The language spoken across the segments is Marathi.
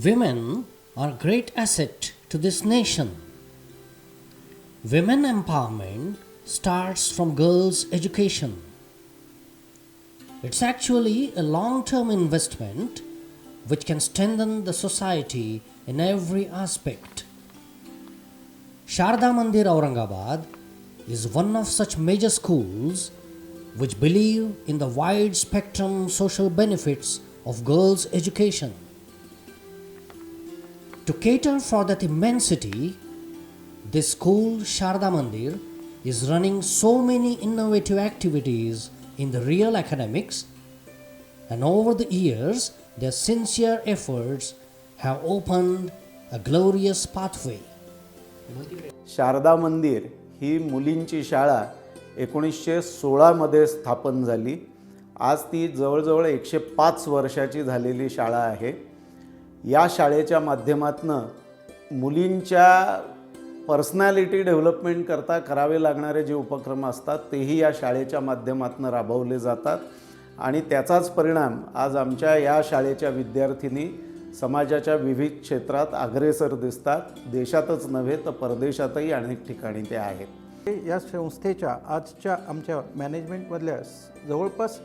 Women are a great asset to this nation. Women empowerment starts from girls' education. It's actually a long term investment which can strengthen the society in every aspect. Sharda Mandir Aurangabad is one of such major schools which believe in the wide spectrum social benefits of girls' education. To cater for that immensity, this school, Sharda Mandir, is running so many innovative activities in the real academics, and over the years, their sincere efforts have opened a glorious pathway. Sharda मंदिर ही मुलींची शाळा 1916 मध्ये स्थापन झाली. आज ती जवळजवळ 105 वर्षाची झालेली शाळा आहे. या शाळेच्या माध्यमातून मुलींच्या पर्सनॅलिटी डेव्हलपमेंट करता करावे लागणारे जे उपक्रम असतात तेही या शाळेच्या माध्यमातून राबवले जातात आणि त्याचाच परिणाम आज आमच्या या शाळेच्या विद्यार्थिनी समाजाच्या विविध क्षेत्रात अग्रेसर दिसतात. देशातच नव्हे तर परदेशातही अनेक ठिकाणी ते आहेत. या संस्थेच्या आजच्या आमच्या मॅनेजमेंटमधल्या जवळपास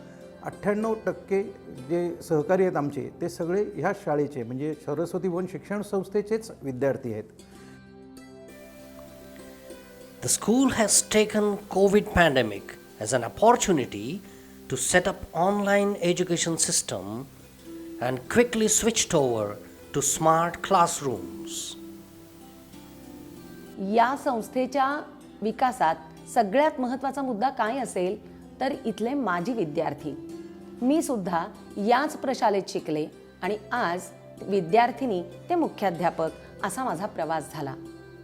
98% जे सहकारी आहेत आमचे ते सगळे ह्या शाळेचे म्हणजे सरस्वती वन शिक्षण संस्थेचेच विद्यार्थी आहेत. The school has taken COVID pandemic as an opportunity to set up online education system and quickly switched over to smart classrooms. या संस्थेच्या विकासात सगळ्यात महत्त्वाचा मुद्दा काय असेल तर इथले माजी विद्यार्थी. मी सुद्धा याच प्रशालेत शिकले आणि आज विद्यार्थिनी ते मुख्याध्यापक असा माझा प्रवास झाला.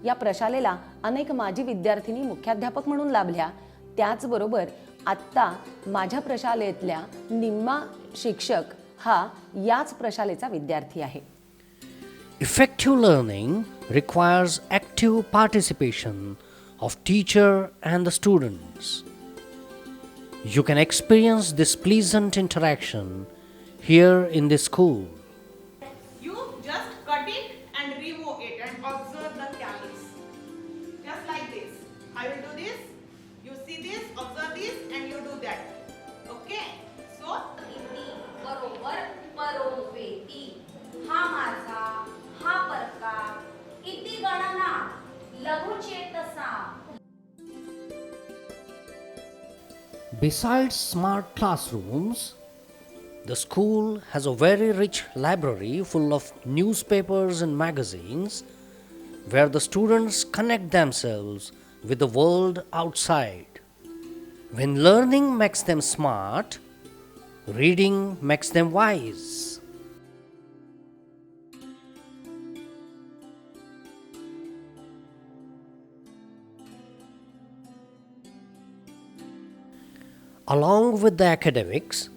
या प्रशालेला अनेक माजी विद्यार्थिनी मुख्याध्यापक म्हणून लाभल्या. त्याचबरोबर आत्ता माझ्या प्रशालेतल्या निम्मा शिक्षक हा याच प्रशालेचा विद्यार्थी आहे. Effective learning requires active participation of teacher and the students. You can experience this pleasant interaction here in this school. You just cut it and remove it and observe the calyx. Just like this. I will do this. You see this, observe this and you do that. Okay? So, इति बरोबर परोवेती. हा माझा, हा परका. इति गणना लघुचेतसा. Besides smart classrooms, the school has a very rich library full of newspapers and magazines where the students connect themselves with the world outside. When learning makes them smart, reading makes them wise. Along with the academics,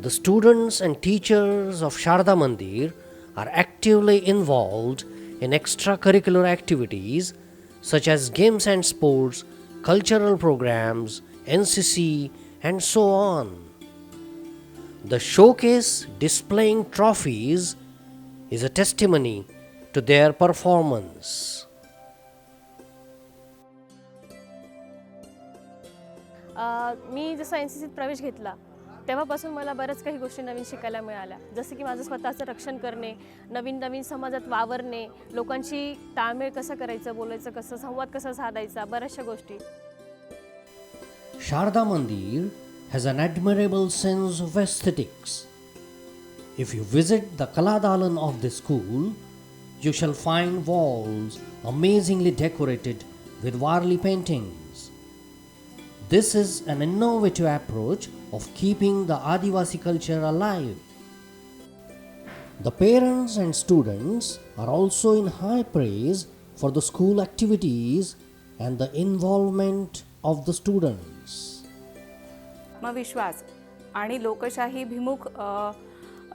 the students and teachers of Sharda Mandir are actively involved in extracurricular activities such as games and sports, cultural programs, NCC, and so on. The showcase displaying trophies is a testimony to their performance. मी जसं NCCत प्रवेश घेतला तेव्हापासून मला बऱ्याच काही गोष्टी नवीन शिकायला मिळाल्या. जसं की माझं स्वतःचं रक्षण करणे, नवीन नवीन समाजात वावरणे, लोकांशी ताळमेळ कसं करायचं, बोलायचं कसं, संवाद कसा साधायचा, बऱ्याचशा गोष्टी. Sharda Mandir has an admirable sense of aesthetics. If you visit the Kaladalan of this school, you shall find walls amazingly decorated with Warli paintings. This is an innovative approach of keeping the Adivasi culture alive. The parents and students are also in high praise for the school activities and the involvement of the students. आत्मविश्वास आणि लोकशाही भिमुख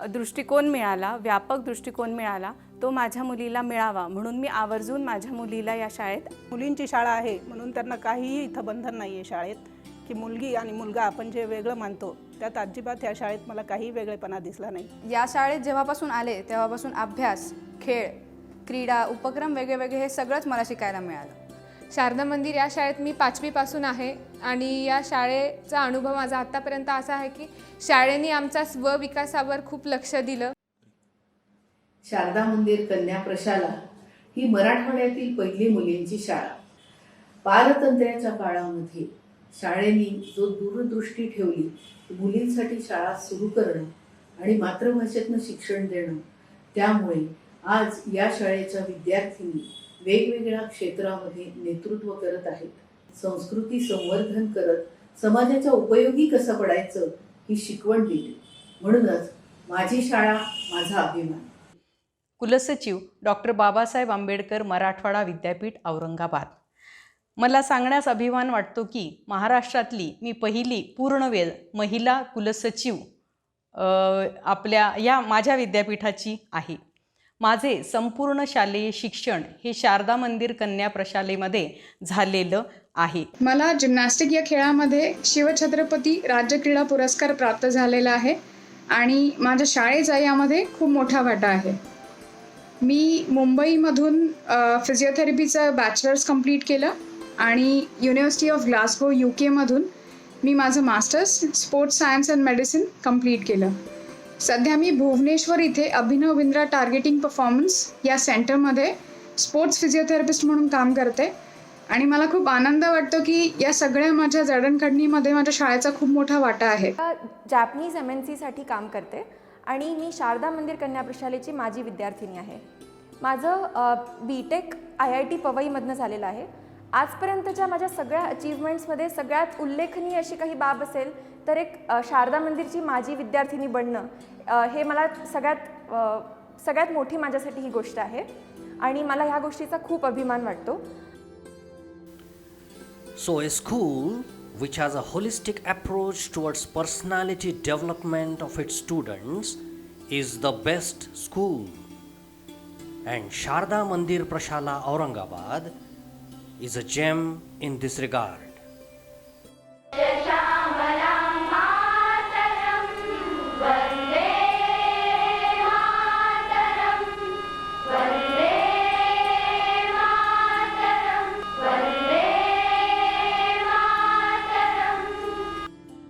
दृष्टिकोन मिळाला, व्यापक दृष्टिकोन मिळाला, तो माझ्या मुलीला मिळावा म्हणून मी आवर्जून माझ्या मुलीला या शाळेत. मुलींची शाळा आहे म्हणून त्यांना काहीही इथं बंधन नाही आहे शाळेत की मुलगी आणि मुलगा आपण जे वेगळं मानतो त्यात अजिबात ह्या शाळेत मला काही वेगळेपणा दिसला नाही. या शाळेत जेव्हापासून आले तेव्हापासून अभ्यास, खेळ, क्रीडा, उपक्रम वेगळे हे सगळंच मला शिकायला मिळालं. शारदा मंदिर या शाळेत मी 5वी पासून आहे आणि या शाळेचा अनुभव माझा आत्तापर्यंत असा आहे की शाळेने आमच्या स्वविकासावर खूप लक्ष दिलं. शारदा मंदिर कन्या प्रशाला ही मराठवाड्यातील पहिली मुलींची शाळा. पारतंत्र्याच्या काळामध्ये शाळेने जो दूरदृष्टी ठेवली मुलींसाठी शाळा सुरू करणं आणि मातृभाषेतनं शिक्षण देणं, त्यामुळे आज या शाळेच्या विद्यार्थिनी वेगवेगळ्या क्षेत्रामध्ये नेतृत्व करत आहेत. संस्कृती संवर्धन करत समाजाच्या उपयोगी कसं पडायचं ही शिकवण दिली. म्हणूनच माझी शाळा माझा अभिमान. कुलसचिव डॉक्टर बाबासाहेब आंबेडकर मराठवाडा विद्यापीठ औरंगाबाद. मला सांगण्यास अभिमान वाटतो की महाराष्ट्रातली मी पहिली पूर्णवेळ महिला कुलसचिव आपल्या या माझ्या विद्यापीठाची आहे. माझे संपूर्ण शालेय शिक्षण हे शारदा मंदिर कन्या प्रशालेमध्ये झालेलं आहे. मला जिम्नॅस्टिक या खेळामध्ये शिवछत्रपती राज्य क्रीडा पुरस्कार प्राप्त झालेला आहे आणि माझ्या शाळेचा यामध्ये खूप मोठा वाटा आहे. मी मुंबईमधून फिजिओथेरपीचं बॅचलर्स कंप्लीट केलं आणि युनिव्हर्सिटी ऑफ ग्लासगो UK मी माझं masters sports science and medicine complete केलं. सध्या मी भुवनेश्वर इथे अभिनव बिंद्रा टार्गेटिंग परफॉर्मन्स या सेंटरमध्ये स्पोर्ट्स फिजिओथेरपिस्ट म्हणून काम करते आणि मला खूप आनंद वाटतो की या सगळ्या माझ्या जडणघडणीमध्ये माझ्या शाळेचा खूप मोठा वाटा आहे. जॅपनीज MNCसाठी काम करते आणि मी शारदा मंदिर कन्या प्रशालेची माजी विद्यार्थिनी आहे. माझं BTech IIT पवईमधनं झालेलं आहे. आजपर्यंतच्या माझ्या सगळ्या अचीवमेंट्समध्ये सगळ्यात उल्लेखनीय अशी काही बाब असेल तर एक शारदा मंदिरची माजी विद्यार्थिनी बनणं हे मला सगळ्यात मोठी माझ्यासाठी ही गोष्ट आहे आणि मला ह्या गोष्टीचा खूप अभिमान वाटतो. So a school which has a holistic approach towards personality development of its students is the best school. And Sharda Mandir Prashala Aurangabad is a gem in this regard.